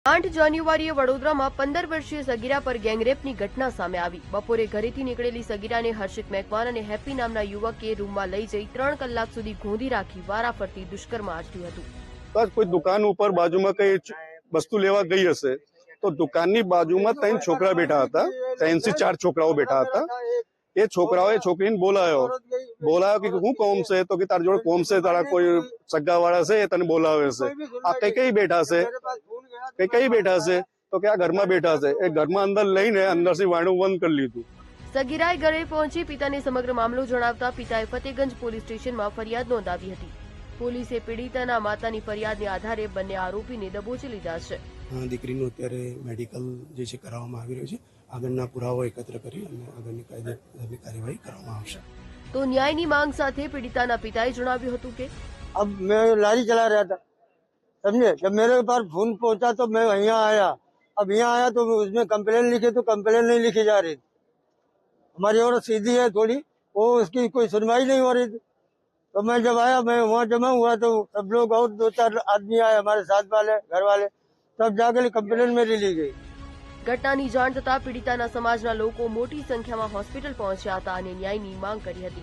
8 જાન્યુઆરીએ વડોદરામાં 15 વર્ષીય સગીરા પર ગેંગરેપની ઘટના સામે આવી। બપોરે ઘરેથી નીકળેલી સગીરાને હર્ષિત મેકવાન અને હેપી નામના યુવકે રૂમમાં લઈ જઈ 3 કલાક સુધી ગોંધી રાખી વારાફરતી દુષ્કર્મ આચર્યું હતું। બસ કોઈ દુકાન ઉપર બાજુમાં કઈ વસ્તુ લેવા ગઈ હશે તો દુકાનની બાજુમાં 3 છોકરા બેઠા હતા, 3 થી 4 છોકરાઓ બેઠા હતા। એ છોકરાઓએ છોકરીને બોલાયો કે હું કોમ છે તો કે તારા જોડે કોમ છે, તારા કોઈ સગાવાળા છે એ તને બોલાવે છે। આ કઈ બેઠા છે તો કે આ ઘરમાં બેઠા છે। એ ઘરમાં અંદર લઈને અંદરથી વાણું બંધ કરી લીધું। સગીરાએ ઘરે પહોંચી પિતાને સમગ્ર મામલો જણાવતા પિતાએ ફતેગંજ પોલીસ સ્ટેશનમાં ફરિયાદ નોંધાવી હતી। પોલીસે પીડિતાના માતાની ફરિયાદને આધારે બંને આરોપીને દબોચી લીધા છે। દીકરીનું અત્યારે મેડિકલ જે છે કરાવવામાં આવી રહ્યું છે। આગળના પુરાવો એકત્ર કરી અને આગળની કાયદેસરની કાર્યવાહી કરવામાં આવશે। તો ન્યાયની માંગ સાથે પીડિતાના પિતાએ જણાવ્યું હતું કે अब मैं लारी चला रहा था, समझे। जब मेरे पास फोन पहुंचा तो मैं यहाँ आया। अब यहाँ आया तो उसमें कंप्लेन लिखी तो कंप्लेन नहीं लिखी जा रही थी। हमारी औरत सीधी है थोड़ी, वो उसकी कोई सुनवाई नहीं हो रही थी। तो मैं जब आया, मैं वहाँ जमा हुआ तो सब लोग और 2-4 आदमी आए हमारे साथ वाले घर वाले, तब जाकर कंप्लेन मेरी ली गई। ઘટનાની જાણ થતાં પીડિતાના સમાજના લોકો મોટી સંખ્યામાં હોસ્પિટલ પહોંચ્યા હતા અને ન્યાયની માંગ કરી હતી।